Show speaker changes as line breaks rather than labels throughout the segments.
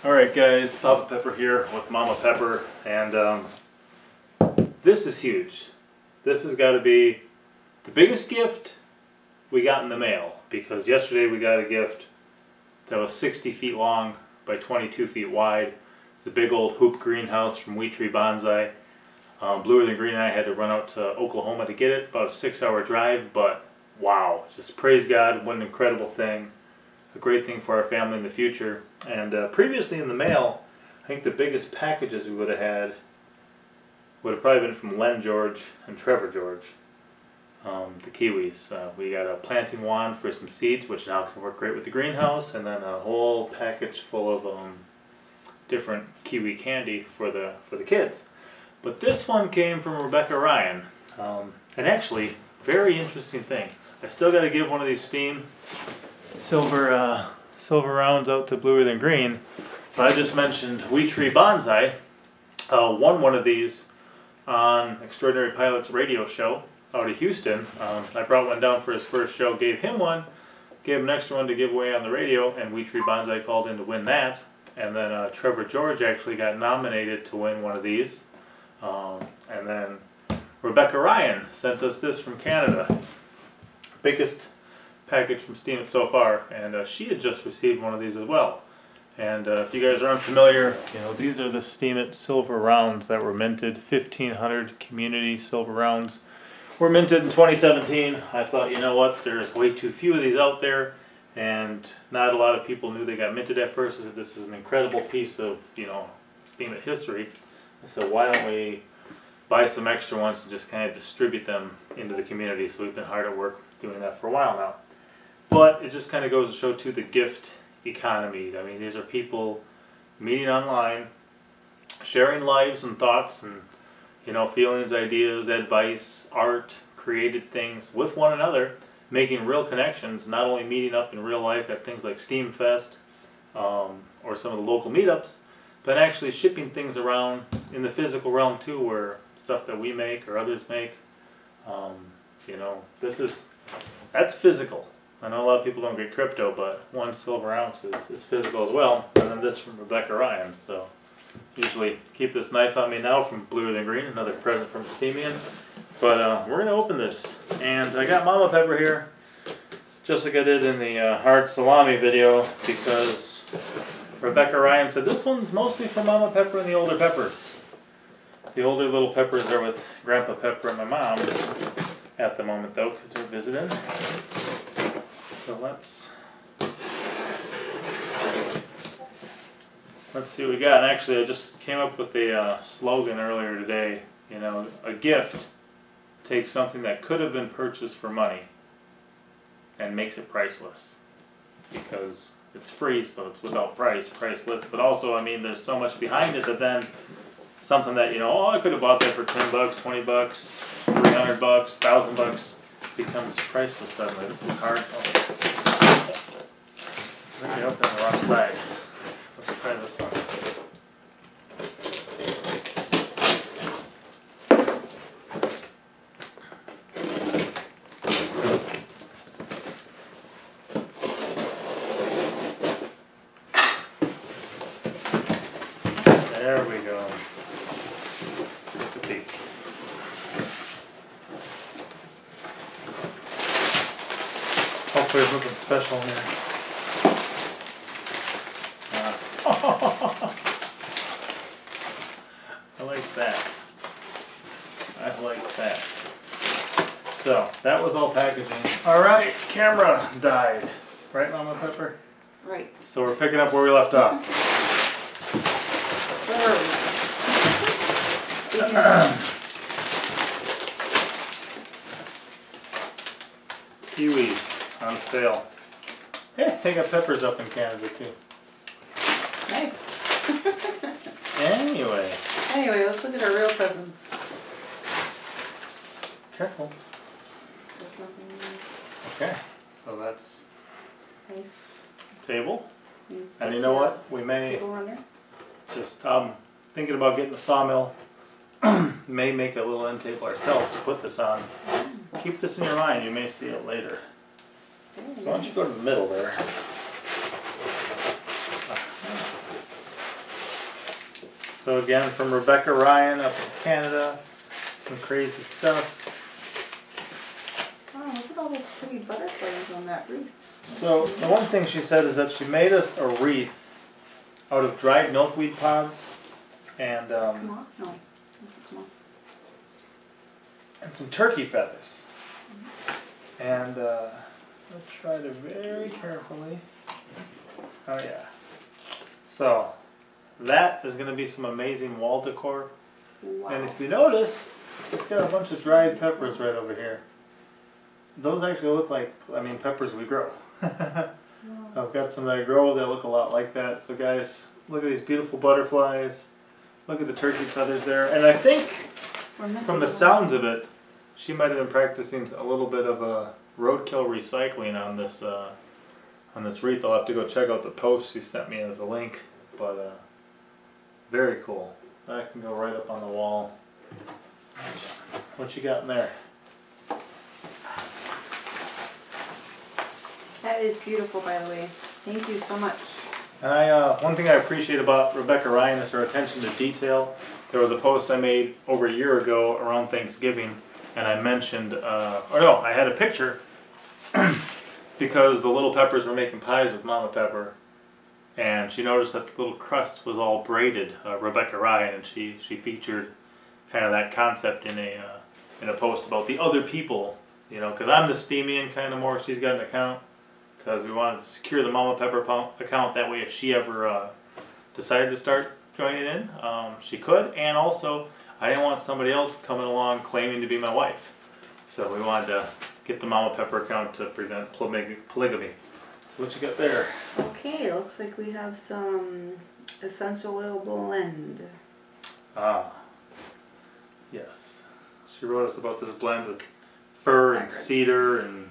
Alright guys, Papa Pepper here with Mama Pepper, and this is huge. This has got to be the biggest gift we got in the mail, because yesterday we got a gift that was 60 feet long by 22 feet wide. It's a big old hoop greenhouse from Wheat Tree Bonsai. Bluer Than Green and I had to run out to Oklahoma to get it, about a 6-hour drive, but wow, just praise God, what an incredible thing. A great thing for our family in the future. And previously in the mail, I think the biggest packages we would have had would have probably been from Len George and Trevor George, the Kiwis. We got a planting wand for some seeds, which now can work great with the greenhouse, and then a whole package full of different Kiwi candy for the kids. But this one came from Rebecca Ryan, and actually, very interesting thing. I still got to give one of these Steam silver rounds out to Bluer Than Green, but I just mentioned Wheat Tree Bonsai won one of these on Extraordinary Pilot's radio show out of Houston. I brought one down for his first show, gave him one, gave him an extra one to give away on the radio, and Wheat Tree Bonsai called in to win that. And then Trevor George actually got nominated to win one of these. And then Rebecca Ryan sent us this from Canada. Biggest package from Steemian so far, and she had just received one of these as well. And if you guys are unfamiliar, you know, these are the Steemian silver rounds that were minted. 1,500 community silver rounds were minted in 2017. I thought, you know what, there's way too few of these out there, and not a lot of people knew they got minted at first. I said, this is an incredible piece of, you know, Steemian history. So why don't we buy some extra ones and just kind of distribute them into the community? So we've been hard at work doing that for a while now. But it just kind of goes to show too the gift economy. I mean, these are people meeting online, sharing lives and thoughts and, you know, feelings, ideas, advice, art, created things with one another, making real connections, not only meeting up in real life at things like Steam Fest or some of the local meetups, but actually shipping things around in the physical realm too, where stuff that we make or others make, you know, that's physical. I know a lot of people don't get crypto, but 1 silver ounce is physical as well. And then this from Rebecca Ryan. So usually keep this knife on me now from Bluer Than Green, another present from Steemian. But we're going to open this. And I got Mama Pepper here, just like I did in the hard salami video, because Rebecca Ryan said this one's mostly for Mama Pepper and the older Peppers. The older little Peppers are with Grandpa Pepper and my mom at the moment, though, because they're visiting. So let's see what we got. And actually, I just came up with a slogan earlier today. You know, a gift takes something that could have been purchased for money and makes it priceless, because it's free, so it's without price, priceless. But also, I mean, there's so much behind it that then something that, you know, oh, I could have bought that for $10, $20, $300, $1,000 becomes priceless suddenly. This is hard. Let me open the wrong side. Let's try this one. There we go. Let's take a peek. Hopefully there's nothing special in there. I like that. I like that. So, that was all packaging. Alright, camera died. Right, Mama Pepper?
Right.
So we're picking up where we left off. Kiwis on sale. Hey, they got peppers up in Canada too.
Nice.
Anyway,
let's look at our real presents.
Careful.
There's nothing in there.
Okay, so that's
Nice.
table.
Needs
And you know what? We may
table runner.
just thinking about getting a sawmill. May make a little end table ourselves to put this on. Keep this in your mind. You may see it later. So why don't you go to the middle there? So again, from Rebecca Ryan up in Canada, some crazy stuff.
Wow, look at all those pretty butterflies on that wreath.
So the one thing she said is that she made us a wreath out of dried milkweed pods and
Come on, no. Come on.
and some turkey feathers. And I'll try to very carefully. Oh yeah. So that is going to be some amazing wall decor.
Wow.
And if you notice, it's got a bunch of dried peppers right over here. Those actually look like, I mean, peppers we grow. I've got some that I grow that look a lot like that. So guys, look at these beautiful butterflies. Look at the turkey feathers there. And I think, from the sounds of it, she might have been practicing a little bit of a roadkill recycling on this wreath. I'll have to go check out the post she sent me as a link. But very cool. That can go right up on the wall. What you got in there?
That is beautiful, by the way. Thank you so much.
And one thing I appreciate about Rebecca Ryan is her attention to detail. There was a post I made over a year ago around Thanksgiving, and I mentioned, I had a picture because the little peppers were making pies with Mama Pepper, and she noticed that the little crust was all braided. Rebecca Ryan, and she featured kind of that concept in a post about the other people, you know, because I'm the Steemian kind of more. She's got an account. Because we wanted to secure the Mama Pepper account, that way if she ever decided to start joining in, she could. And also, I didn't want somebody else coming along claiming to be my wife. So we wanted to get the Mama Pepper account to prevent polygamy. So what you got there?
Okay, looks like we have some essential oil blend.
Ah, yes. She wrote us about this blend with fir and cedar and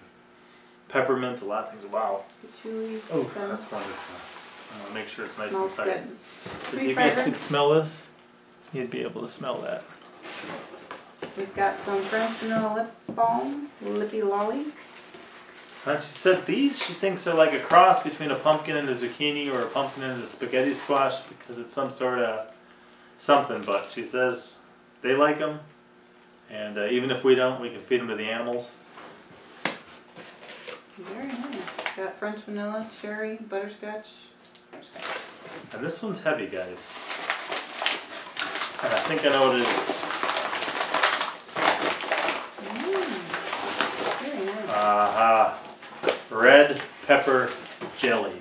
peppermint, a lot of things. Wow.
Patchouli.
Oh, that's wonderful. I want to make sure it's nice
Smells
and tight.
good.
If you guys could smell this, you'd be able to smell that.
We've got some French vanilla lip balm, Lippy Lolly.
And she said these, she thinks are like a cross between a pumpkin and a zucchini, or a pumpkin and a spaghetti squash, because it's some sort of something. But she says they like them, and even if we don't, we can feed them to the animals.
Very nice. Got French vanilla, cherry, butterscotch.
And this one's heavy, guys. And I think I know what it is.
Very nice.
Aha. Red pepper jelly.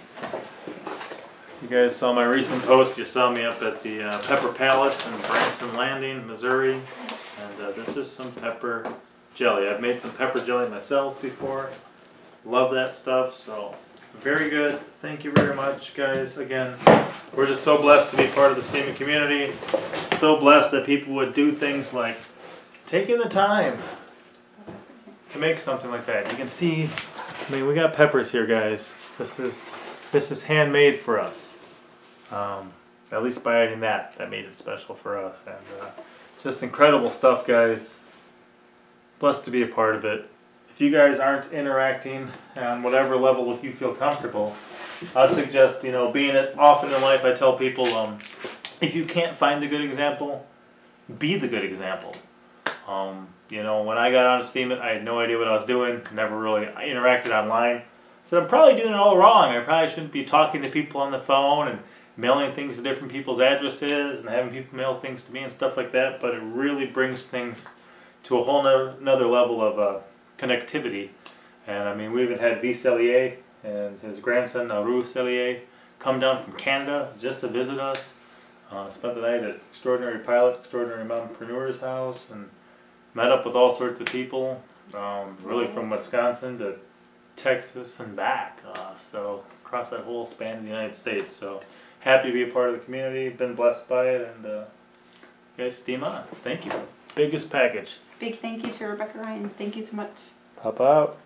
You guys saw my recent post. You saw me up at the Pepper Palace in Branson Landing, Missouri. And this is some pepper jelly. I've made some pepper jelly myself before. Love that stuff, so very good. Thank you very much, guys. Again, we're just so blessed to be part of the Steemian community. So blessed that people would do things like taking the time to make something like that. You can see, I mean, we got peppers here, guys. This is handmade for us. At least by adding that made it special for us. And just incredible stuff, guys. Blessed to be a part of it. If you guys aren't interacting on whatever level if you feel comfortable, I'd suggest, you know, being it often in life, I tell people, if you can't find the good example, be the good example. You know, when I got on Steemian, I had no idea what I was doing, never really interacted online. So I'm probably doing it all wrong. I probably shouldn't be talking to people on the phone and mailing things to different people's addresses and having people mail things to me and stuff like that, but it really brings things to a whole another level of connectivity. And I mean, we even had V. Cellier and his grandson Naru Cellier come down from Canada just to visit us. Spent the night at Extraordinary Pilot, Extraordinary Mompreneur's house, and met up with all sorts of people, really from Wisconsin to Texas and back, so across that whole span of the United States. So happy to be a part of the community, been blessed by it, and you guys steam on. Thank you. Biggest package.
Big thank you to Rebecca Ryan. Thank you so much.
Pop out.